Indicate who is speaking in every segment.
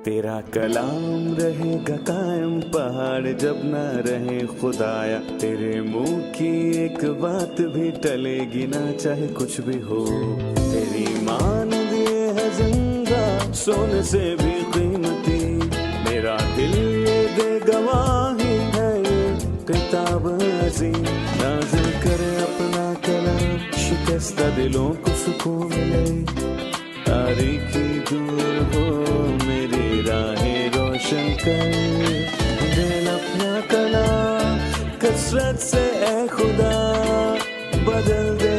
Speaker 1: تیرا کلام رہے گا قائم پہاڑ جب نہ رہے خدایا، تیرے منہ کی ایک بات بھی ٹلے گی نہ چاہے کچھ بھی ہو، تیری مان دیے ہے زندہ سونے سے بھی قیمتی، میرا دل یہ دے گواہی ہے یہ کتاب عظیم، نازل کرے اپنا کلام شکستہ دلوں کو سکون ملے، تاریکی دور ہو میری راہیں روشن کر، دل اپنا کلام کثرت سے اے خدا بدل دے،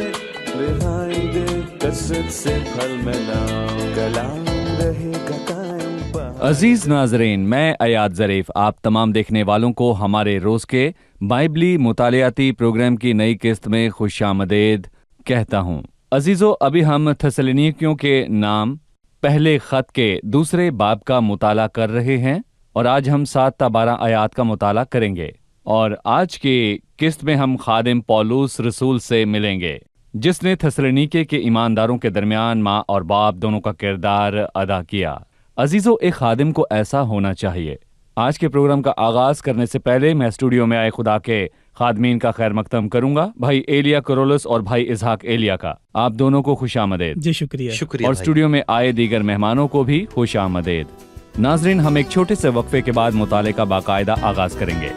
Speaker 1: رہائی دے کثرت سے پھل ملاؤ، کلام رہے گا قائم پہاڑ۔
Speaker 2: عزیز ناظرین، میں ایاد ظریف آپ تمام دیکھنے والوں کو ہمارے روز کے بائبلی مطالعاتی پروگرام کی نئی قسط میں خوش آمدید کہتا ہوں۔ عزیزو، ابھی ہم تھسلنیکیوں کے نام پہلے خط کے دوسرے باب کا مطالعہ کر رہے ہیں، اور آج ہم 7 تا 12 آیات کا مطالعہ کریں گے، اور آج کی قسط میں ہم خادم پولس رسول سے ملیں گے، جس نے تھسلنیکے کے ایمانداروں کے درمیان ماں اور باپ دونوں کا کردار ادا کیا۔ عزیزو، ایک خادم کو ایسا ہونا چاہیے۔ آج کے پروگرام کا آغاز کرنے سے پہلے میں اسٹوڈیو میں آئے خدا کے خادمین کا خیر مقدم کروں گا، بھائی ایلیا کرولس اور بھائی اسحاق ایلیا کا۔ آپ دونوں کو خوش آمدید۔
Speaker 3: جی شکریہ۔
Speaker 2: اور اسٹوڈیو میں آئے دیگر مہمانوں کو بھی خوش آمدید۔ ناظرین، ہم ایک چھوٹے سے وقفے کے بعد مطالعے کا باقاعدہ آغاز کریں گے۔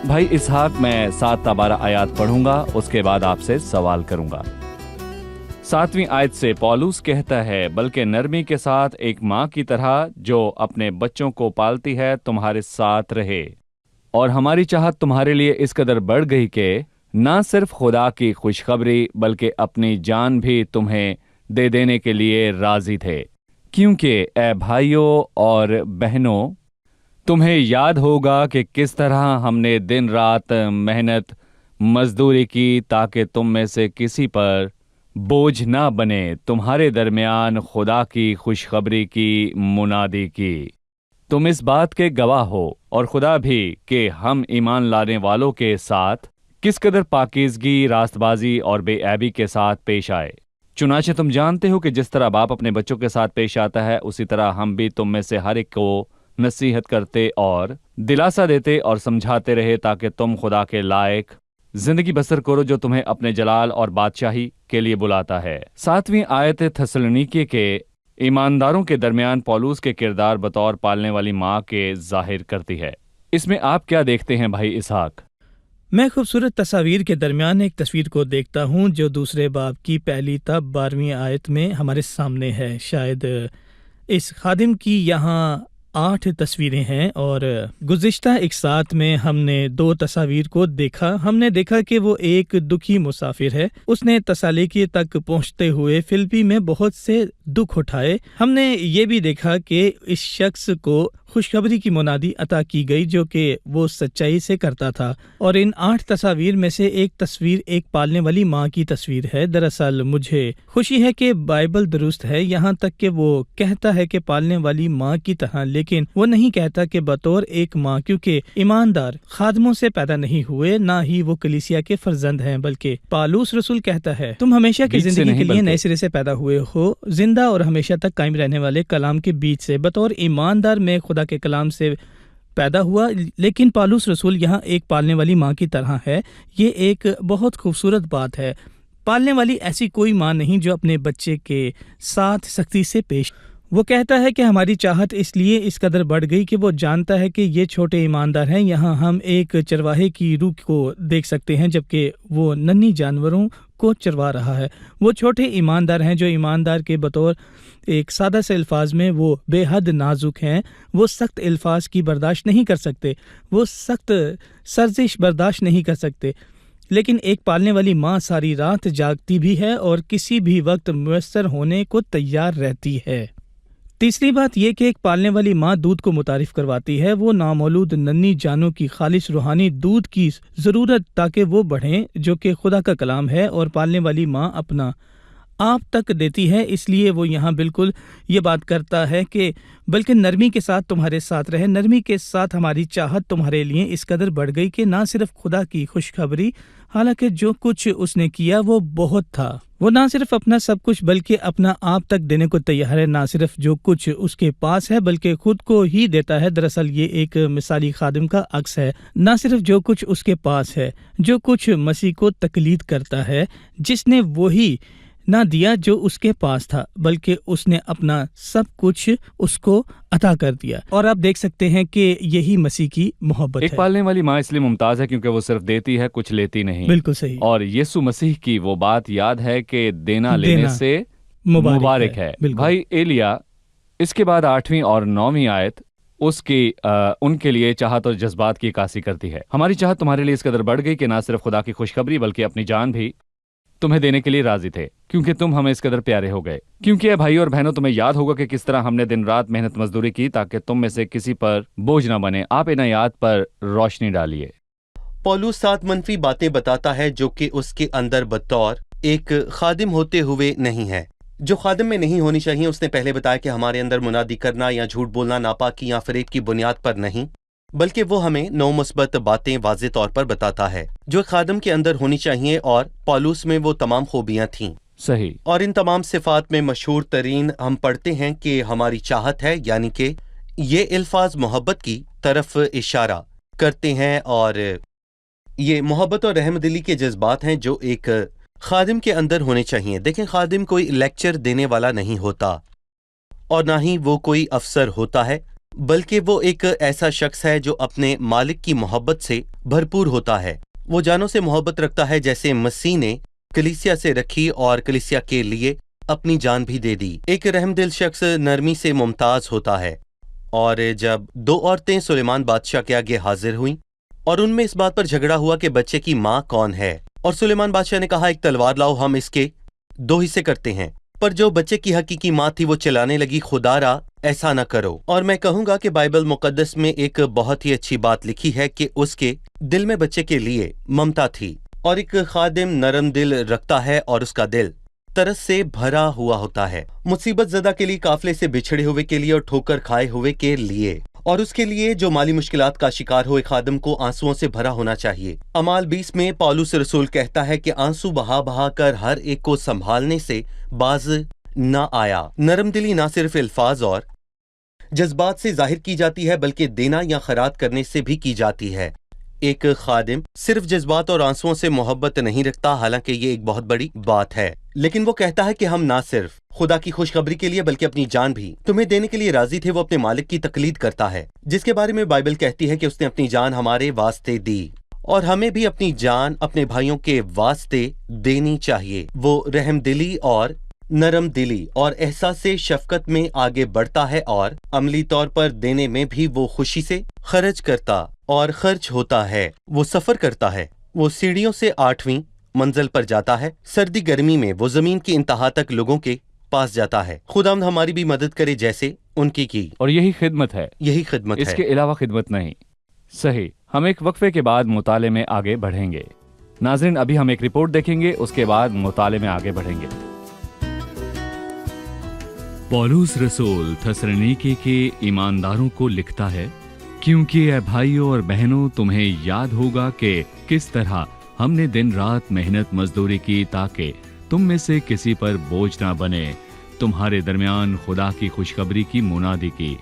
Speaker 2: بھائی اسحاق، میں 7 تا 12 آیات پڑھوں گا، اس کے بعد آپ سے سوال کروں گا۔ 7ویں آیت سے پولس کہتا ہے، بلکہ نرمی کے ساتھ ایک ماں کی طرح جو اپنے بچوں کو پالتی ہے تمہارے ساتھ رہے، اور ہماری چاہت تمہارے لیے اس قدر بڑھ گئی کہ نہ صرف خدا کی خوشخبری بلکہ اپنی جان بھی تمہیں دے دینے کے لیے راضی تھے، کیونکہ اے بھائیوں اور بہنوں، تمہیں یاد ہوگا کہ کس طرح ہم نے دن رات محنت مزدوری کی تاکہ تم میں سے کسی پر بوجھ نہ بنے، تمہارے درمیان خدا کی خوشخبری کی منادی کی۔ تم اس بات کے گواہ ہو، اور خدا بھی، کہ ہم ایمان لانے والوں کے ساتھ کس قدر پاکیزگی، راست بازی اور بے عیبی کے ساتھ پیش آئے۔ چنانچہ تم جانتے ہو کہ جس طرح باپ اپنے بچوں کے ساتھ پیش آتا ہے، اسی طرح ہم بھی تم میں سے ہر ایک کو نصیحت کرتے اور دلاسا دیتے اور سمجھاتے رہے، تاکہ تم خدا کے لائق زندگی بسر کرو جو تمہیں اپنے جلال اور بادشاہی کے لیے بلاتا ہے۔ 7ویں آیت تھسلنیکے کے ایمانداروں کے درمیان پولس کے کردار بطور پالنے والی ماں کے ظاہر کرتی ہے۔ اس میں آپ کیا دیکھتے ہیں بھائی اسحاق؟
Speaker 3: میں خوبصورت تصاویر کے درمیان ایک تصویر کو دیکھتا ہوں جو دوسرے باب کی 1 تا 12 آیت میں ہمارے سامنے ہے۔ شاید اس خادم کی یہاں 8 تصویریں ہیں، اور گزشتہ ایک ساتھ میں ہم نے 2 تصاویر کو دیکھا۔ ہم نے دیکھا کہ وہ ایک دکھی مسافر ہے، اس نے تسالونیکے تک پہنچتے ہوئے فلپی میں بہت سے دکھ اٹھائے۔ ہم نے یہ بھی دیکھا کہ اس شخص کو خوشخبری کی منادی عطا کی گئی جو کہ وہ سچائی سے کرتا تھا، اور ان 8 تصاویر میں سے ایک تصویر ایک پالنے والی ماں کی تصویر ہے۔ دراصل مجھے خوشی ہے کہ بائبل درست ہے، یہاں تک کہ وہ کہتا ہے کہ پالنے والی ماں کی طرح، لیکن وہ نہیں کہتا کہ بطور ایک ماں، کیونکہ ایماندار خادموں سے پیدا نہیں ہوئے، نہ ہی وہ کلیسیا کے فرزند ہیں، بلکہ پولس رسول کہتا ہے تم ہمیشہ کی زندگی کے لیے نئے سرے سے پیدا ہوئے ہو، زندہ اور ہمیشہ تک قائم رہنے والے کلام کے بیچ سے۔ بطور ایماندار میں خدا کے کلام سے پیدا ہوا، لیکن پولس رسول یہاں ایک پالنے والی ماں کی طرح ہے۔ یہ ایک بہت خوبصورت بات ہے۔ پالنے والی ایسی کوئی ماں نہیں جو اپنے بچے کے ساتھ سختی سے پیش۔ وہ کہتا ہے کہ ہماری چاہت اس لیے اس قدر بڑھ گئی کہ وہ جانتا ہے کہ یہ چھوٹے ایماندار ہیں۔ یہاں ہم ایک چرواہے کی روح کو دیکھ سکتے ہیں جبکہ وہ ننھی جانوروں کو چروا رہا ہے۔ وہ چھوٹے ایماندار ہیں جو ایماندار کے بطور ایک سادہ سے الفاظ میں وہ بے حد نازک ہیں۔ وہ سخت الفاظ کی برداشت نہیں کر سکتے، وہ سخت سرزش برداشت نہیں کر سکتے، لیکن ایک پالنے والی ماں ساری رات جاگتی بھی ہے اور کسی بھی وقت میسر ہونے کو تیار رہتی ہے۔ तीसरी बात ये कि एक पालने वाली माँ दूध को मुतारिफ करवाती है, वो नामौलूद नन्ही जानों की खालिश रूहानी दूध की ज़रूरत ताकि वो बढ़ें, जो कि खुदा का कलाम है, और पालने वाली माँ अपना आप तक देती है। इसलिए वो यहाँ बिल्कुल ये बात करता है कि बल्कि नरमी के साथ तुम्हारे साथ रहे। नरमी के साथ हमारी चाहत तुम्हारे लिए इस कदर बढ़ गई कि ना सिर्फ खुदा की खुशखबरी, हालांकि जो कुछ उसने किया वो बहुत था, वो ना सिर्फ अपना सब कुछ बल्कि अपना आप तक देने को तैयार है। ना सिर्फ जो कुछ उसके पास है बल्कि खुद को ही देता है। दरअसल ये एक मिसाली खादिम का अक्स है। ना सिर्फ जो कुछ उसके पास है, जो कुछ मसीह को तकलीद करता है, जिसने वही ना दिया जो उसके पास था, बल्कि उसने अपना सब कुछ उसको अता कर दिया। और आप देख सकते हैं कि यही मसीह की मोहब्बत है।
Speaker 2: एक पालने वाली माँ इसलिए मुमताज है क्योंकि वो सिर्फ देती है, कुछ लेती नहीं।
Speaker 3: बिल्कुल सही।
Speaker 2: और यीशु मसीह की वो बात याद है कि देना लेने से मुबारक है। भाई एलिया, इसके बाद 8वीं और 9वीं आयत उसकी उनके लिए चाहत और जज्बात की इक्कासी करती है। हमारी चाहत तुम्हारे लिए इस कदर बढ़ गई कि ना सिर्फ खुदा की खुशखबरी बल्कि अपनी जान भी तुम्हें देने के लिए राजी थे, क्योंकि तुम हमें इस कदर प्यारे हो गए। क्योंकि भाई और बहनों, तुम्हें याद होगा कि किस तरह हमने दिन रात मेहनत मजदूरी की ताकि तुम में से किसी पर बोझ न बने। आप इन आयात पर रोशनी डालिए।
Speaker 4: पौलुस 7 मनफी बातें बताता है जो कि उसके अंदर बतौर एक खादिम होते हुए नहीं है, जो खादिम में नहीं होनी चाहिए। उसने पहले बताया कि हमारे अंदर मुनादी करना या झूठ बोलना, नापाकी या फरेब की बुनियाद पर नहीं, बल्कि वो हमें 9 मुस्बत बातें वाज़े तौर पर बताता है जो खादिम के अंदर होनी चाहिए, और पौलुस में वो तमाम खूबियां थीं।
Speaker 2: सही।
Speaker 4: और इन तमाम सिफात में मशहूर तरीन हम पढ़ते हैं कि हमारी चाहत है, यानी कि ये अल्फाज मोहब्बत की तरफ इशारा करते हैं, और ये मोहब्बत और रहमदिली के जज्बात हैं जो एक खादिम के अंदर होने चाहिए। देखें, खादिम कोई लेक्चर देने वाला नहीं होता और ना ही वो कोई अफसर होता है, बल्कि वो एक ऐसा शख्स है जो अपने मालिक की मोहब्बत से भरपूर होता है। वो जानों से मोहब्बत रखता है जैसे मसीह ने कलीसिया से रखी और कलीसिया के लिए अपनी जान भी दे दी। एक रहमदिल शख्स नरमी से मुमताज होता है। और जब 2 औरतें सुलेमान बादशाह के आगे हाजिर हुईं और उनमें इस बात पर झगड़ा हुआ कि बच्चे की माँ कौन है, और सुलेमान बादशाह ने कहा, एक तलवार लाओ, हम इसके 2 हिस्से करते हैं। पर जो बच्चे की हकीकी माँ थी वो चिल्लाने लगी, खुदारा ऐसा न करो। और मैं कहूंगा कि बाइबल मुकद्दस में एक बहुत ही अच्छी बात लिखी है कि उसके दिल में बच्चे के लिए ममता थी। और एक खादिम नरम दिल रखता है और उसका दिल तरस से भरा हुआ होता है, मुसीबत ज़दा के लिए, काफले से बिछड़े हुए के लिए और ठोकर खाए हुए के लिए, और उसके लिए जो माली मुश्किलात का शिकार हो। एक खादिम को आंसुओं से भरा होना चाहिए। अमाल 20 में पौलुस रसूल कहता है कि आंसू बहा बहा कर हर एक को संभालने से बाज न आया। नरम दिली ना सिर्फ अल्फाज और जज्बात से जाहिर की जाती है बल्कि देना या खैरात करने से भी की जाती है। एक खादिम सिर्फ जज्बात और आंसुओं से मोहब्बत नहीं रखता, हालांकि ये एक बहुत बड़ी बात है, लेकिन वो कहता है कि हम ना सिर्फ खुदा की खुशखबरी के लिए बल्कि अपनी जान भी तुम्हें देने के लिए राजी थे। वो अपने मालिक की तकलीद करता है, जिसके बारे में बाइबल कहती है कि उसने अपनी जान हमारे वास्ते दी, और हमें भी अपनी जान अपने भाइयों के वास्ते देनी चाहिए। वो रहमदिली और नरम दिली और एहसास शफकत में आगे बढ़ता है, और अमली तौर पर देने में भी वो खुशी से खर्च करता और खर्च होता है। वो सफर करता है, वो सीढ़ियों से 8वीं मंजिल पर जाता है। सर्दी गर्मी में वो जमीन की इंतहा तक लोगों के पास जाता है। खुदावंद हमारी भी मदद करे जैसे उनकी की।
Speaker 2: और यही खिदमत है,
Speaker 4: यही खिदमत है,
Speaker 2: इसके अलावा खिदमत नहीं। सही। हम एक वक्फे के बाद मुताले में आगे बढ़ेंगे। नाज़रीन, अभी हम एक रिपोर्ट देखेंगे, उसके बाद मुताले में आगे बढ़ेंगे। पौलुस रसूल थस्सलुनीके के ईमानदारों को लिखता है, क्योंकि ऐ भाइयों और बहनों, तुम्हें याद होगा कि किस तरह हमने दिन रात मेहनत मजदूरी की ताकि तुम में से किसी पर बोझ ना बने। तुम्हारे दरमियान खुदा की खुशखबरी की मुनादी की।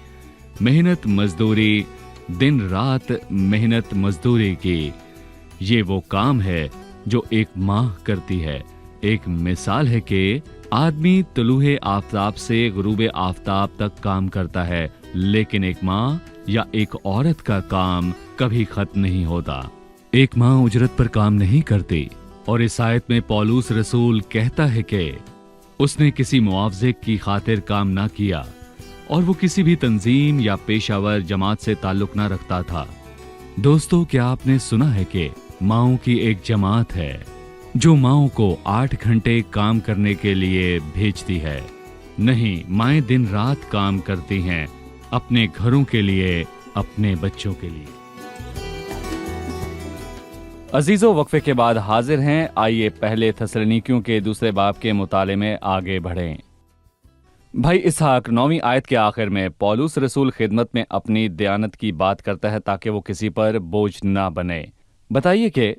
Speaker 2: मेहनत मजदूरी, दिन रात मेहनत मजदूरी की, ये वो काम है जो एक माँ करती है। एक मिसाल है कि आदमी तुलूहे आफताब से गुरूबे आफताब तक काम करता है, लेकिन एक माँ या एक औरत का काम कभी खत्म नहीं होता। एक माँ उजरत पर काम नहीं करती। और इस आयत में पौलुस रसूल कहता है कि उसने किसी मुआवजे की खातिर काम ना किया, और वो किसी भी तंजीम या पेशावर जमात से ताल्लुक ना रखता था। दोस्तों, क्या आपने सुना है कि माओं की एक जमात है जो माओं को 8 घंटे काम करने के लिए भेजती है? नहीं, माएं दिन रात काम करती हैं अपने घरों के लिए, अपने बच्चों के लिए। अजीजों, वक्फे के बाद हाजिर हैं। आइए पहले थस्सलुनीकियों के दूसरे बाब के मुताले में आगे बढ़ें। भाई इसहाक, 9वीं आयत के आखिर में पौलुस रसूल खिदमत में अपनी दयानत की बात करता है ताकि वो किसी पर बोझ ना बने। बताइए कि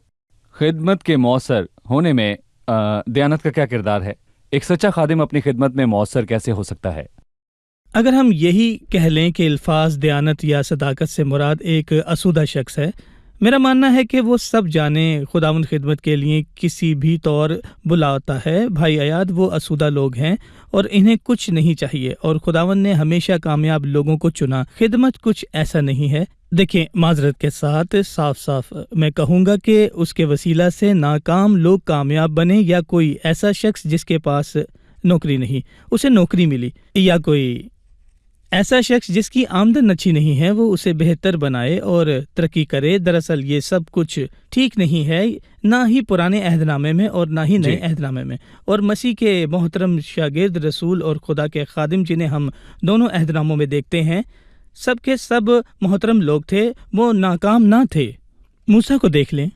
Speaker 2: खिदमत के मौसर होने में दयानत का क्या किरदार है? एक सच्चा खादिम अपनी खिदमत में मौसर कैसे हो सकता है?
Speaker 3: अगर हम यही कह लें कि अल्फाज दयानत या सदाकत से मुराद एक आसूदा शख्स है, मेरा मानना है कि वो सब जाने खुदावंद खिदमत के लिए किसी भी तौर बुलाता है। भाई अयाद वो आसूदा लोग हैं और इन्हें कुछ नहीं चाहिए, और खुदावंद ने हमेशा कामयाब लोगों को चुना। खिदमत कुछ ऐसा नहीं है। देखिए, माजरत के साथ साफ साफ मैं कहूँगा कि उसके वसीला से नाकाम लोग कामयाब बने, या कोई ऐसा शख्स जिसके पास नौकरी नहीं उसे नौकरी मिली, या कोई ऐसा शख्स जिसकी आमदन अच्छी नहीं है वो उसे बेहतर बनाए और तरक्की करे। दरअसल ये सब कुछ ठीक नहीं है, ना ही पुराने अहदनामे में और ना ही नए अहदनामे में। और मसीह के मोहतरम शागिर्द, रसूल और खुदा के खादिम जिन्हें हम दोनों अहदनामों में देखते हैं, सब के सब मोहतरम लोग थे, वो नाकाम ना थे। मूसा को देख लें,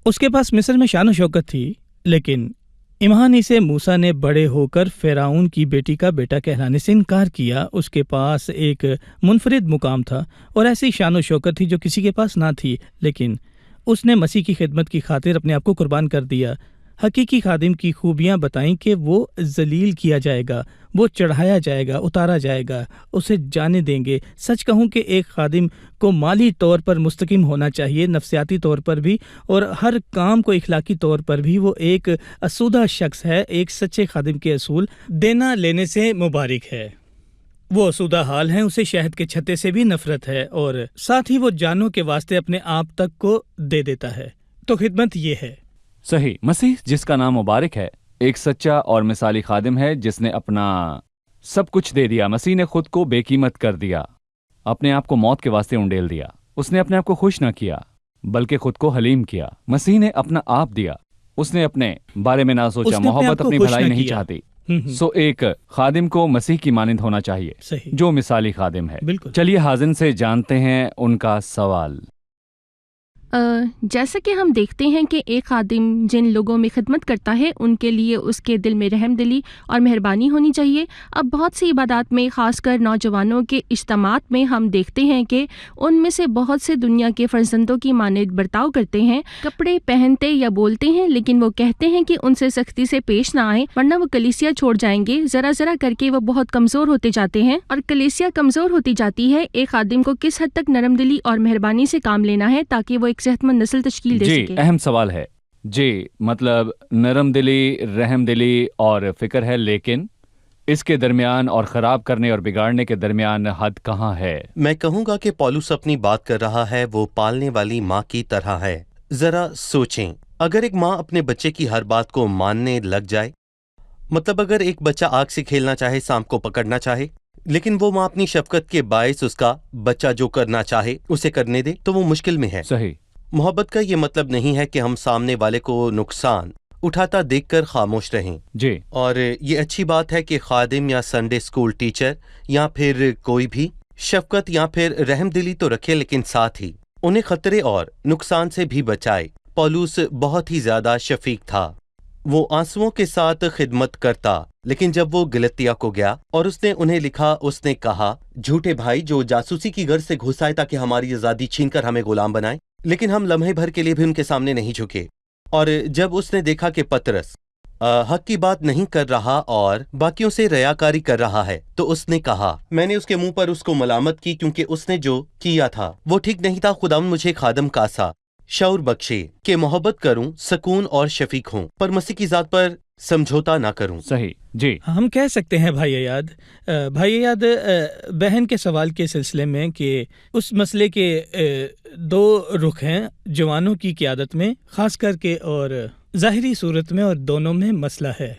Speaker 3: उसके पास मिस्र में शान शौकत थी, लेकिन ईमानी से मूसा ने बड़े होकर फ़िरौन की बेटी का बेटा कहलाने से इनकार किया। उसके पास एक मुनफरिद मुकाम था और ऐसी शान शौकत थी जो किसी के पास ना थी, लेकिन उसने मसीह की खिदमत की खातिर अपने आप को कुर्बान कर दिया। हकीकी खादिम की खूबियाँ बताईं कि वो जलील किया जाएगा, वो चढ़ाया जाएगा, उतारा जाएगा, उसे जाने देंगे। सच कहूँ कि एक खादिम को माली तौर पर मुस्तकिम होना चाहिए, नफसियाती तौर पर भी, और हर काम को इखलाकी तौर पर भी। वो एक असूदा शख्स है। एक सच्चे खादिम के असूल देना लेने से मुबारक है। वो असूदा हाल है, उसे शहद के छत्ते से भी नफरत है, और साथ ही वो जानों के वास्ते अपने आप तक को दे देता है। तो खिदमत ये है।
Speaker 2: सही, मसीह जिसका नाम मुबारक है, एक सच्चा और मिसाली खादिम है जिसने अपना सब कुछ दे दिया। मसीह ने खुद को बेकीमत कर दिया, अपने आप को मौत के वास्ते उंडेल दिया। उसने अपने आप को खुश न किया बल्कि खुद को हलीम किया। मसीह ने अपना आप दिया, उसने अपने बारे में ना सोचा। मोहब्बत अपनी भलाई नहीं चाहती। सो एक खादिम को मसीह की मानिंद होना चाहिए, जो मिसाली खादिम है। चलिए हाजिन से जानते हैं उनका सवाल।
Speaker 5: जैसा कि हम देखते हैं कि एक खादिम जिन लोगों में खिदमत करता है उनके लिए उसके दिल में रहम दिली और मेहरबानी होनी चाहिए। अब बहुत सी इबादत में, ख़ासकर नौजवानों के इज्तिमात में, हम देखते हैं कि उनमें से बहुत से दुनिया के फर्जंदों की मानद बर्ताव करते हैं, कपड़े पहनते या बोलते हैं, लेकिन वो कहते हैं कि उनसे सख्ती से पेश ना आए वरना वो कलीसिया छोड़ जाएंगे। ज़रा ज़रा करके वो बहुत कमज़ोर होते जाते हैं और कलीसिया कमज़ोर होती जाती है। एक खादिम को किस हद तक नरम दिली और मेहरबानी से काम लेना है ताकि वो सेहतमंद नस्ल तश्कील दे सके?
Speaker 2: अहम सवाल है जी। मतलब नरम दिली, रहम दिली और फिक्र है, लेकिन इसके दरमियान और खराब करने और बिगाड़ने के दरमियान हद कहाँ है?
Speaker 4: मैं कहूँगा कि पौलुस अपनी बात कर रहा है वो पालने वाली माँ की तरह है। जरा सोचें, अगर एक माँ अपने बच्चे की हर बात को मानने लग जाए, मतलब अगर एक बच्चा आग से खेलना चाहे, सांप को पकड़ना चाहे, लेकिन वो माँ अपनी शफकत के बायस उसका बच्चा जो करना चाहे उसे करने दे, तो वो मुश्किल में है।
Speaker 2: सही।
Speaker 4: मोहब्बत का ये मतलब नहीं है कि हम सामने वाले को नुकसान उठाता देखकर खामोश रहें
Speaker 2: जी।
Speaker 4: और ये अच्छी बात है कि खादिम या संडे स्कूल टीचर या फिर कोई भी शफकत या फिर रहम दिली तो रखे, लेकिन साथ ही उन्हें खतरे और नुकसान से भी बचाए। पौलुस बहुत ही ज्यादा शफीक था। वो आंसुओं के साथ खिदमत करता, लेकिन जब वो गलतिया को गया और उसने उन्हें लिखा, उसने कहा, झूठे भाई जो जासूसी की गर्ज से घुस आए ताकि हमारी आज़ादी छीनकर हमें गुलाम बनाए, लेकिन हम लम्हे भर के लिए भी उनके सामने नहीं झुके। और जब उसने देखा कि पतरस हक की बात नहीं कर रहा और बाकियों से रयाकारी कर रहा है, तो उसने कहा, मैंने उसके मुंह पर उसको मलामत की क्योंकि उसने जो किया था वो ठीक नहीं था। खुदावंद मुझे खादम का सा शऊर बख्शे कि मोहब्बत करूं, सकून और शफीक हूं, पर मसीह की जात पर समझौता ना करूं।
Speaker 2: सही जी।
Speaker 3: हम कह सकते हैं भाई याद बहन के सवाल के सिलसिले में कि उस मसले के दो रुख हैं जवानों की क़ियादत में, खास करके और ज़ाहिरी सूरत में, और दोनों में मसला है।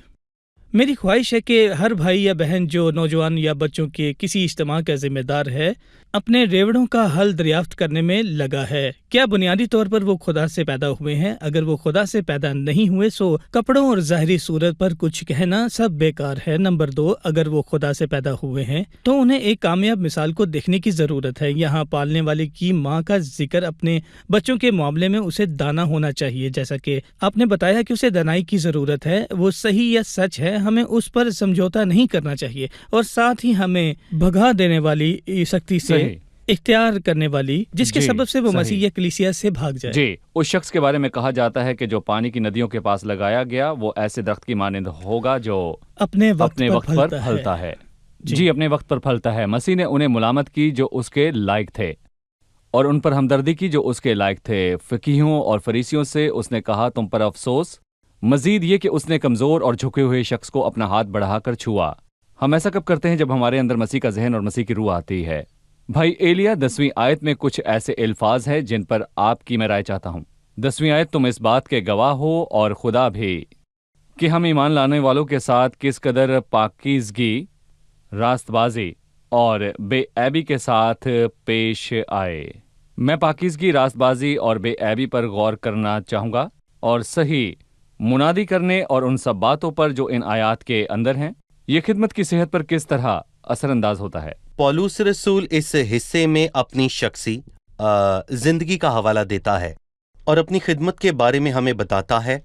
Speaker 3: میری خواہش ہے کہ ہر بھائی یا بہن جو نوجوان یا بچوں کے کسی اجتماع کا ذمہ دار ہے اپنے ریوڑوں کا حل دریافت کرنے میں لگا ہے۔ کیا بنیادی طور پر وہ خدا سے پیدا ہوئے ہیں؟ اگر وہ خدا سے پیدا نہیں ہوئے سو کپڑوں اور ظاہری صورت پر کچھ کہنا سب بیکار ہے۔ نمبر 2، اگر وہ خدا سے پیدا ہوئے ہیں تو انہیں ایک کامیاب مثال کو دیکھنے کی ضرورت ہے۔ یہاں پالنے والے کی ماں کا ذکر اپنے بچوں کے معاملے میں اسے دانا ہونا چاہیے، جیسا کہ آپ نے بتایا کہ اسے دانائی کی ضرورت ہے۔ وہ صحیح یا سچ ہے، ہمیں اس پر سمجھوتا نہیں کرنا چاہیے، اور ساتھ ہی ہمیں بھگا دینے والی سختی سے اختیار کرنے والی جس کے سبب سے وہ مسیح یا کلیسیا سے بھاگ جائے۔
Speaker 2: جی، اس شخص کے بارے میں کہا جاتا ہے کہ جو پانی کی ندیوں کے پاس لگایا گیا وہ ایسے درخت کی مانند ہوگا جو
Speaker 3: اپنے
Speaker 2: وقت پر پھلتا ہے۔ جی، اپنے وقت پر پھلتا ہے۔ مسیح نے انہیں ملامت کی جو اس کے لائق تھے، اور ان پر ہمدردی کی جو اس کے لائق تھے۔ فقیہوں اور فریسیوں سے اس نے کہا تم پر افسوس، مزید یہ کہ اس نے کمزور اور جھکے ہوئے شخص کو اپنا ہاتھ بڑھا کر چھوا۔ ہم ایسا کب کرتے ہیں؟ جب ہمارے اندر مسیح کا ذہن اور مسیح کی روح آتی ہے۔ بھائی ایلیا 10ویں آیت میں کچھ ایسے الفاظ ہیں جن پر آپ کی میں رائے چاہتا ہوں۔ 10ویں آیت، تم اس بات کے گواہ ہو اور خدا بھی کہ ہم ایمان لانے والوں کے ساتھ کس قدر پاکیزگی، راست بازی اور بے عیبی کے ساتھ پیش آئے۔ میں پاکیزگی، راست بازی اور بے عیبی پر غور کرنا چاہوں گا، اور صحیح منادی کرنے اور ان سب باتوں پر جو ان آیات کے اندر ہیں۔ یہ خدمت کی صحت پر کس طرح اثر انداز ہوتا ہے؟
Speaker 4: پولس رسول اس حصے میں اپنی شخصی زندگی کا حوالہ دیتا ہے اور اپنی خدمت کے بارے میں ہمیں بتاتا ہے،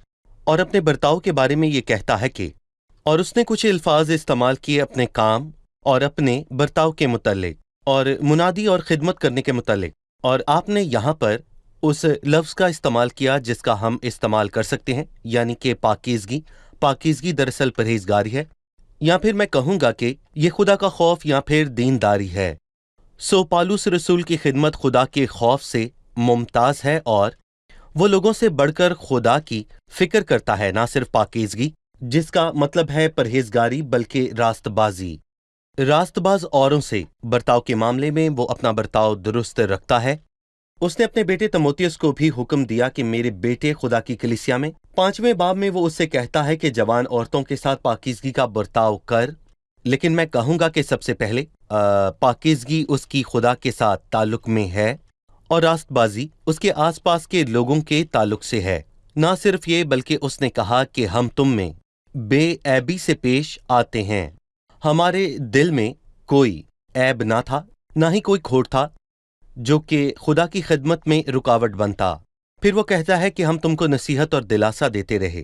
Speaker 4: اور اپنے برتاؤ کے بارے میں یہ کہتا ہے کہ اور اس نے کچھ الفاظ استعمال کیے اپنے کام اور اپنے برتاؤ کے متعلق اور منادی اور خدمت کرنے کے متعلق، اور آپ نے یہاں پر اس لفظ کا استعمال کیا جس کا ہم استعمال کر سکتے ہیں، یعنی کہ پاکیزگی۔ پاکیزگی دراصل پرہیزگاری ہے، یا پھر میں کہوں گا کہ یہ خدا کا خوف یا پھر دینداری ہے۔ پولس رسول کی خدمت خدا کے خوف سے ممتاز ہے، اور وہ لوگوں سے بڑھ کر خدا کی فکر کرتا ہے، نہ صرف پاکیزگی جس کا مطلب ہے پرہیزگاری، بلکہ راست بازی۔ راست باز اوروں سے برتاؤ کے معاملے میں وہ اپنا برتاؤ درست رکھتا ہے۔ اس نے اپنے بیٹے تموتیوس کو بھی حکم دیا کہ میرے بیٹے خدا کی کلیسیا میں 5ویں باب میں وہ اس سے کہتا ہے کہ جوان عورتوں کے ساتھ پاکیزگی کا برتاؤ کر، لیکن میں کہوں گا کہ سب سے پہلے پاکیزگی اس کی خدا کے ساتھ تعلق میں ہے، اور راست بازی اس کے آس پاس کے لوگوں کے تعلق سے ہے۔ نہ صرف یہ بلکہ اس نے کہا کہ ہم تم میں بے عیبی سے پیش آتے ہیں۔ ہمارے دل میں کوئی عیب نہ تھا، نہ ہی کوئی کھوٹ تھا جو کہ خدا کی خدمت میں رکاوٹ بنتا۔ پھر وہ کہتا ہے کہ ہم تم کو نصیحت اور دلاسا دیتے رہے۔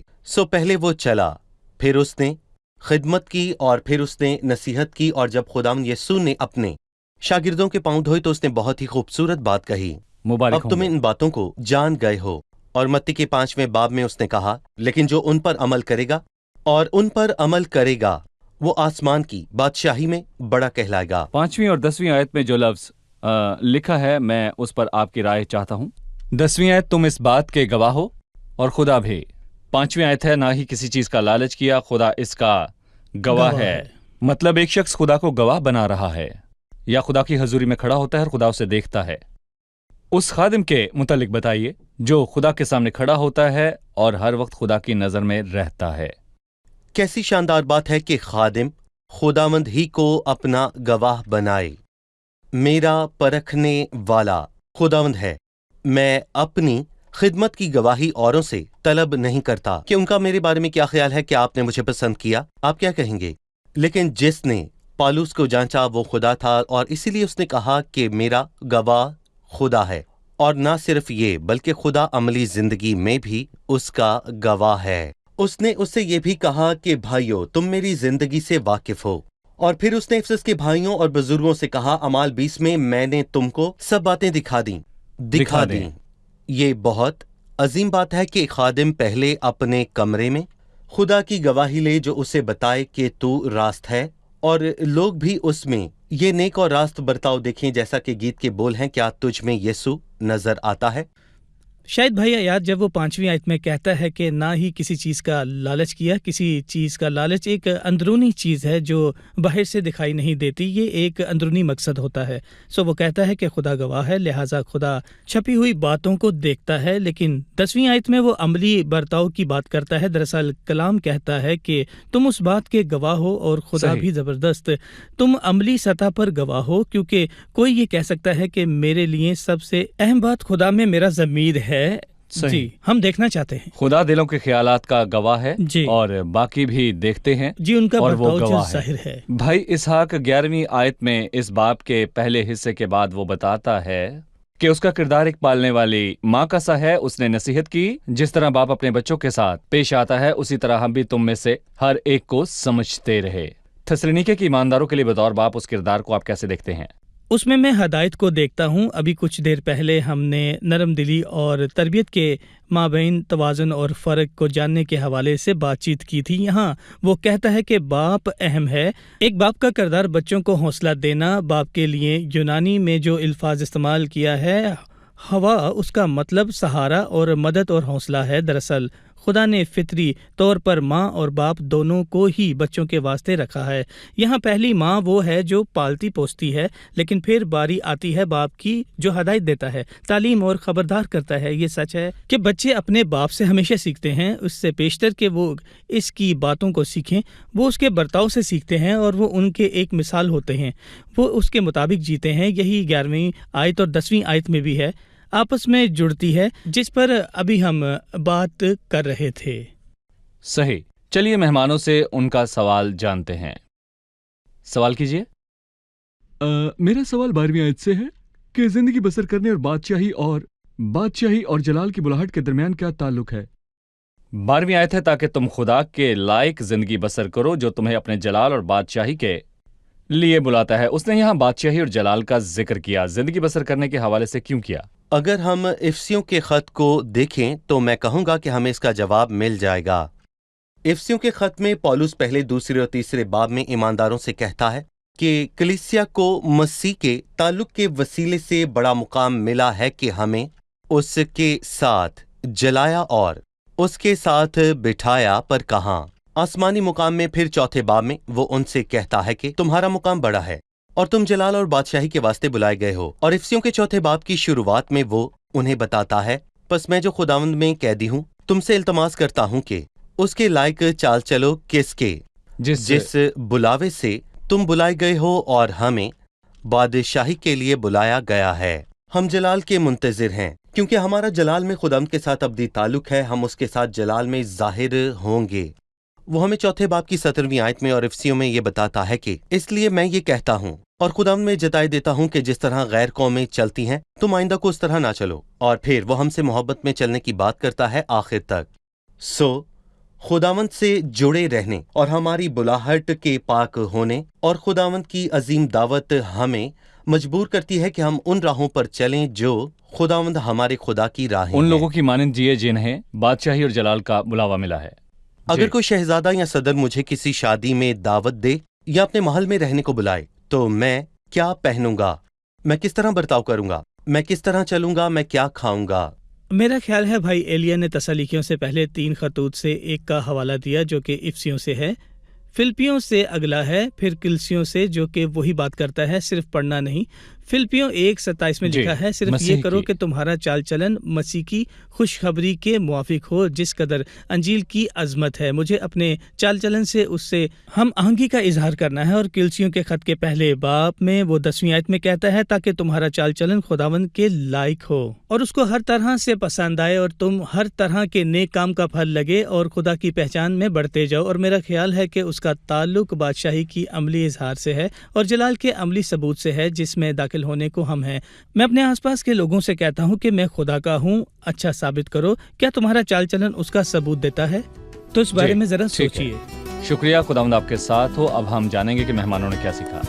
Speaker 4: پہلے وہ چلا، پھر اس نے خدمت کی، اور پھر اس نے نصیحت کی، اور جب خداوند یسوع نے اپنے شاگردوں کے پاؤں دھوئے تو اس نے بہت ہی خوبصورت بات کہی، اب تم ان باتوں کو جان گئے ہو۔ اور متی کے 5ویں باب میں اس نے کہا، لیکن جو ان پر عمل کرے گا اور ان پر عمل کرے گا وہ آسمان کی بادشاہی میں بڑا کہلائے گا۔
Speaker 2: 5ویں اور 10ویں آیت میں جو لفظ لکھا ہے میں اس پر آپ کی رائے چاہتا ہوں۔ 10ویں آیت، تم اس بات کے گواہ ہو اور خدا بھی۔ 5ویں آیت ہے، نہ ہی کسی چیز کا لالچ کیا، خدا اس کا گواہ ہے۔ مطلب ایک شخص خدا کو گواہ بنا رہا ہے، یا خدا کی حضوری میں کھڑا ہوتا ہے اور خدا اسے دیکھتا ہے۔ اس خادم کے متعلق بتائیے جو خدا کے سامنے کھڑا ہوتا ہے اور ہر وقت خدا کی نظر میں رہتا ہے۔
Speaker 4: کیسی شاندار بات ہے کہ خادم خداوند ہی کو اپنا گواہ بنائے۔ میرا پرکھنے والا خداوند ہے۔ میں اپنی خدمت کی گواہی اوروں سے طلب نہیں کرتا کہ ان کا میرے بارے میں کیا خیال ہے، کہ آپ نے مجھے پسند کیا، آپ کیا کہیں گے؟ لیکن جس نے پالوس کو جانچا وہ خدا تھا، اور اسی لیے اس نے کہا کہ میرا گواہ خدا ہے۔ اور نہ صرف یہ بلکہ خدا عملی زندگی میں بھی اس کا گواہ ہے۔ اس نے اس سے یہ بھی کہا کہ بھائیو تم میری زندگی سے واقف ہو۔ اور پھر اس نے افسس کے بھائیوں اور بزرگوں سے کہا، اعمال 20 میں نے تم کو سب باتیں دکھا دیں۔ یہ بہت عظیم بات ہے کہ خادم پہلے اپنے کمرے میں خدا کی گواہی لے جو اسے بتائے کہ تو راست ہے، اور لوگ بھی اس میں یہ نیک اور راست برتاؤ دیکھیں، جیسا کہ گیت کے بول ہیں، کیا تجھ میں یسوع نظر آتا ہے۔
Speaker 3: शायद भाई आयत जब वो 5वीं आयत में कहता है कि ना ही किसी चीज़ का लालच किया, किसी चीज़ का लालच एक अंदरूनी चीज़ है जो बाहर से दिखाई नहीं देती, ये एक अंदरूनी मकसद होता है। सो वो कहता है कि खुदा गवाह है, लिहाजा खुदा छपी हुई बातों को देखता है। लेकिन 10वीं आयत में वो अमली बर्ताव की बात करता है। दरअसल कलाम कहता है कि तुम उस बात के गवाह हो और खुदा
Speaker 2: सही।
Speaker 3: भी ज़बरदस्त, तुम अमली सतह पर गवाह हो, क्योंकि कोई ये कह सकता है कि मेरे लिए सबसे अहम बात खुदा में मेरा ज़मीर है।
Speaker 2: सही।
Speaker 3: जी, हम देखना चाहते हैं
Speaker 2: खुदा दिलों के ख्यालात का गवाह है
Speaker 3: जी।
Speaker 2: और बाकी भी देखते हैं
Speaker 3: जी, उनका
Speaker 2: और वो
Speaker 3: बर्ताव जो
Speaker 2: गवाह है।
Speaker 3: जाहिर है।
Speaker 2: भाई इसहाक 11वीं आयत में इस बाब के पहले हिस्से के बाद वो बताता है कि उसका किरदार एक पालने वाली माँ का सा है। उसने नसीहत की, जिस तरह बाप अपने बच्चों के साथ पेश आता है उसी तरह हम भी तुम में से हर एक को समझते रहे। थेसलुनीके के ईमानदारों के लिए बतौर बाप उस किरदार को आप कैसे देखते हैं?
Speaker 3: उसमें मैं हदायत को देखता हूँ। अभी कुछ देर पहले हमने नरम दिली और तरबियत के माबैन तवाज़ुन और फ़र्क को जानने के हवाले से बातचीत की थी। यहाँ वो कहता है कि बाप अहम है। एक बाप का किरदार बच्चों को हौसला देना। बाप के लिए यूनानी में जो अल्फाज इस्तेमाल किया है, हवा, उसका मतलब सहारा और मदद और हौसला है। दरअसल खुदा ने फितरी तौर पर माँ और बाप दोनों को ही बच्चों के वास्ते रखा है। यहाँ पहली माँ वो है जो पालती पोसती है, लेकिन फिर बारी आती है बाप की जो हदायत देता है, तालीम और खबरदार करता है। ये सच है कि बच्चे अपने बाप से हमेशा सीखते हैं, उससे पेशतर के वो इसकी बातों को सीखें। वो उसके बर्ताव से सीखते हैं और वो उनके एक मिसाल होते हैं, वो उसके मुताबिक जीते हैं। यही 11वीं आयत और 10वीं आयत में भी है, आपस में जुड़ती है, जिस पर अभी हम बात कर रहे थे।
Speaker 2: सही। चलिए मेहमानों से उनका सवाल जानते हैं। सवाल कीजिए।
Speaker 6: मेरा सवाल 12वीं आयत से है कि जिंदगी बसर करने और बादशाही और जलाल की बुलाहट के दरमियान क्या ताल्लुक है?
Speaker 2: 12वीं आयत है ताकि तुम खुदा के लायक जिंदगी बसर करो जो तुम्हें अपने जलाल और बादशाही के लिए बुलाता है। उसने यहाँ बादशाही और जलाल का जिक्र किया, जिंदगी बसर करने के हवाले से क्यों किया?
Speaker 4: अगर हम इफ्सियों के खत को देखें तो मैं कहूंगा कि हमें इसका जवाब मिल जाएगा। इफ्सियों के खत में पौलुस पहले, दूसरे और तीसरे बाब में ईमानदारों से कहता है कि कलीसिया को मसीह के ताल्लुक के वसीले से बड़ा मुकाम मिला है कि हमें उसके साथ जलाया और उसके साथ बिठाया। पर कहाँ? आसमानी मुकाम में। फिर चौथे बाब में वो उनसे कहता है कि तुम्हारा मुकाम बड़ा है और तुम जलाल और बादशाही के वास्ते बुलाए गए हो। और इफ्सियों के चौथे बाब की शुरुआत में वो उन्हें बताता है, बस मैं जो खुदावंद में कैदी हूँ तुमसे इल्तमास करता हूँ कि उसके लायक चाल चलो, किसके? जिस बुलावे से तुम बुलाए गए हो और हमें बादशाही के लिए बुलाया गया है। हम जलाल के मुंतजिर हैं क्योंकि हमारा जलाल में खुदावंद के साथ अब्दी ताल्लुक है। हम उसके साथ जलाल में जाहिर होंगे। वो हमें चौथे बाब की 17वीं आयत में और इफ्सियों में ये बताता है कि इसलिए मैं ये कहता हूँ और खुदावंद में जताई देता हूँ कि जिस तरह गैर कौमें चलती हैं तुम आइंदा को उस तरह ना चलो। और फिर वो हमसे मोहब्बत में चलने की बात करता है आखिर तक। सो खुदावंद से जुड़े रहने और हमारी बुलाहट के पाक होने और खुदावंद की अजीम दावत हमें मजबूर करती है कि हम उन राहों पर चलें जो खुदावंद हमारे खुदा की राहें
Speaker 2: उन
Speaker 4: हैं।
Speaker 2: लोगों की मानंद जिए जिन्हें बादशाही और जलाल का बुलावा मिला है।
Speaker 4: अगर कोई शहजादा या सदर मुझे किसी शादी में दावत दे या अपने महल में रहने को बुलाए तो मैं क्या पहनूंगा, मैं किस तरह बर्ताव करूंगा, मैं किस तरह चलूंगा, मैं क्या खाऊंगा?
Speaker 3: मेरा ख्याल है भाई एलिया ने तसलीकियों से पहले 3 खतूत से एक का हवाला दिया जो कि इफ्सियों से है, फिलिपियों से अगला है, फिर किलसियों से जो कि वही बात करता है, सिर्फ पढ़ना नहीं। फिलिपियों 1:27 में लिखा है, सिर्फ ये करो कि तुम्हारा चाल चलन मसीह की खुशखबरी के मुआफिक हो जिस कदर अंजील की अजमत है। मुझे अपने चाल चलन से उससे हम आहंगी का इजहार करना है। और किलसियों के खत के पहले बाब में वो 10वीं आयत में कहता है ताकि तुम्हारा चाल चलन खुदावंद के लायक हो और उसको हर तरह से पसंद आए और तुम हर तरह के नेक काम का फल लगे और खुदा की पहचान में बढ़ते जाओ। और मेरा ख्याल है कि उसका ताल्लुक बादशाही की अमली इजहार से है और जलाल के अमली सबूत से है जिसमें दाखिल होने को हम हैं। मैं अपने आसपास के लोगों से कहता हूँ कि मैं खुदा का हूँ, अच्छा साबित करो। क्या तुम्हारा चाल चलन उसका सबूत देता है? तो इस बारे में जरा सोचिए।
Speaker 2: शुक्रिया, खुदावंद आपके साथ हो। अब हम जानेंगे कि मेहमानों ने क्या सीखा।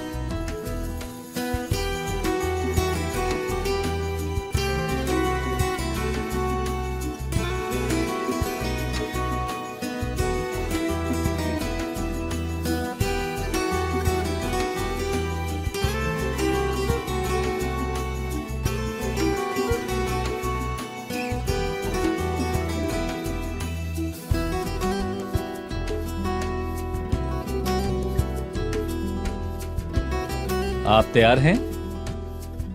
Speaker 2: آپ تیار ہیں؟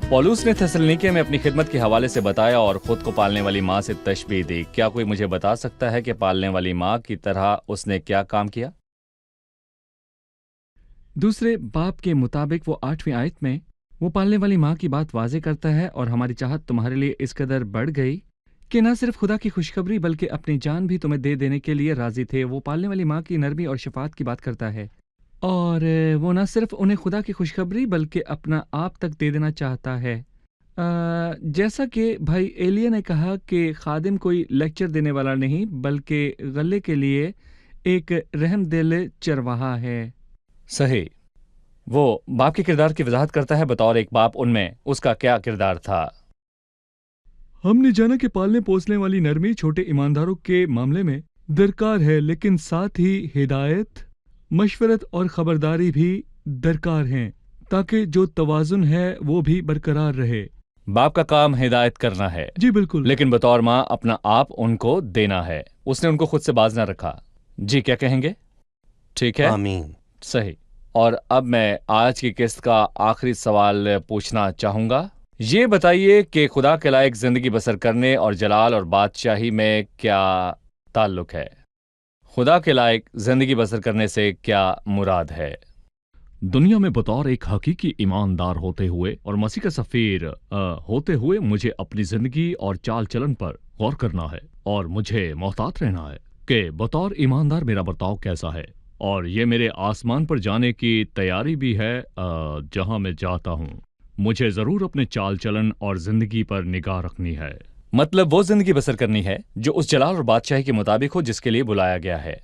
Speaker 2: پولوس نے تھسلنیکے میں اپنی خدمت کے حوالے سے بتایا اور خود کو پالنے والی ماں سے تشبیہ دی۔ کیا کوئی مجھے بتا سکتا ہے کہ پالنے والی ماں کی طرح اس نے کیا کام کیا؟
Speaker 6: دوسرے باب کے مطابق وہ 8ویں آیت میں وہ پالنے والی ماں کی بات واضح کرتا ہے، اور ہماری چاہت تمہارے لیے اس قدر بڑھ گئی کہ نہ صرف خدا کی خوشخبری بلکہ اپنی جان بھی تمہیں دے دینے کے لیے راضی تھے۔ وہ پالنے والی ماں کی نرمی اور شفاعت کی بات کرتا ہے، اور وہ نہ صرف انہیں خدا کی خوشخبری بلکہ اپنا آپ تک دے دینا چاہتا ہے۔ جیسا کہ بھائی ایلیا نے کہا کہ خادم کوئی لیکچر دینے والا نہیں بلکہ غلے کے لیے ایک رحم دل چرواہا ہے۔
Speaker 2: صحیح۔ وہ باپ کے کردار کی وضاحت کرتا ہے بطور ایک باپ، ان میں اس کا کیا کردار تھا؟
Speaker 6: ہم نے جانا کہ پالنے پوسنے والی نرمی چھوٹے ایمانداروں کے معاملے میں درکار ہے، لیکن ساتھ ہی ہدایت، مشورت اور خبرداری بھی درکار ہیں تاکہ جو توازن ہے وہ بھی برقرار رہے۔
Speaker 2: باپ کا کام ہدایت کرنا ہے،
Speaker 6: جی بالکل،
Speaker 2: لیکن بطور ماں اپنا آپ ان کو دینا ہے۔ اس نے ان کو خود سے باز نہ رکھا۔ جی کیا کہیں گے؟ ٹھیک ہے،
Speaker 4: آمین۔
Speaker 2: صحیح۔ اور اب میں آج کی قسط کا آخری سوال پوچھنا چاہوں گا۔ یہ بتائیے کہ خدا کے لائق زندگی بسر کرنے اور جلال اور بادشاہی میں کیا تعلق ہے؟ خدا کے لائق زندگی بسر کرنے سے کیا مراد ہے؟
Speaker 6: دنیا میں بطور ایک حقیقی ایماندار ہوتے ہوئے اور مسیح کا سفیر ہوتے ہوئے مجھے اپنی زندگی اور چال چلن پر غور کرنا ہے، اور مجھے محتاط رہنا ہے کہ بطور ایماندار میرا برتاؤ کیسا ہے، اور یہ میرے آسمان پر جانے کی تیاری بھی ہے۔ جہاں میں جاتا ہوں مجھے ضرور اپنے چال چلن اور زندگی پر نگاہ رکھنی ہے۔
Speaker 2: مطلب وہ زندگی بسر کرنی ہے جو اس جلال اور بادشاہی کے مطابق ہو جس کے لیے بلایا گیا ہے۔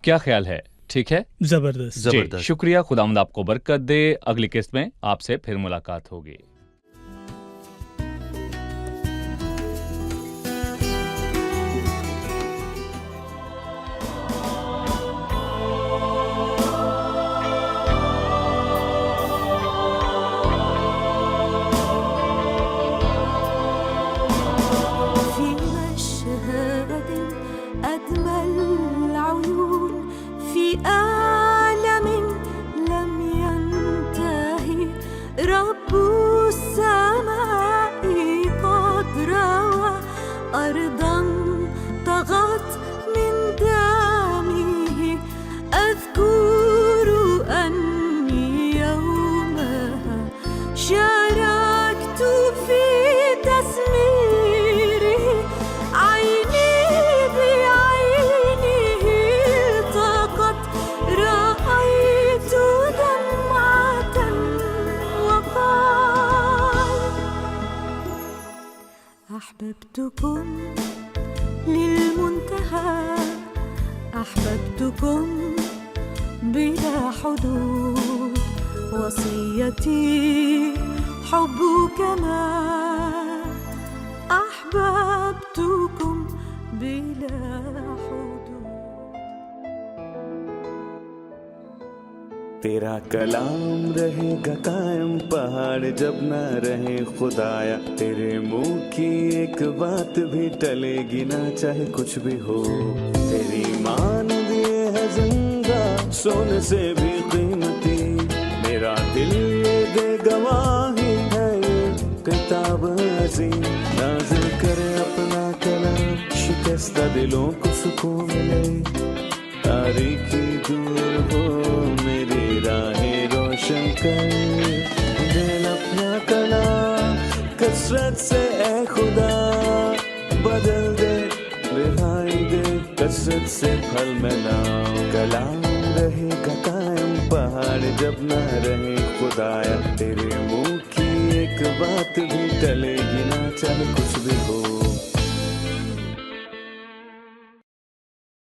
Speaker 2: کیا خیال ہے؟ ٹھیک ہے،
Speaker 3: زبردست۔
Speaker 2: جی شکریہ، خداوند آپ کو برکت دے۔ اگلی قسط میں آپ سے پھر ملاقات ہوگی۔
Speaker 7: أحببتكم للمنتهى، أحببتكم بلا حدود، وصيتي حبكما، أحببتكم بلا حدود۔
Speaker 1: تیرا کلام رہے گا قائم پہاڑ جب نہ رہے خدایا، تیرے منہ کی ایک بات بھی ٹلے گی نہ چاہے کچھ بھی ہو، تیری مان دیے ہے زندہ سونے سے بھی قیمتی، میرا دل یہ دے گواہی ہے یہ کتاب عظیم، نازل کرے اپنا کلام شکستہ دلوں کو سکون ملے، تاریکی دور ہو میری راہیں روشن کر، دل اپنا کلام کثرت سے اے خدا بدل دے، رہائی دے کثرت سے پھل ملاؤ، کلام رہے گا قائم پہاڑ جب نہ رہے خدایا، تیرے منہ کی ایک بات بھی ٹلے گی نہ چاہے کچھ بھی ہو۔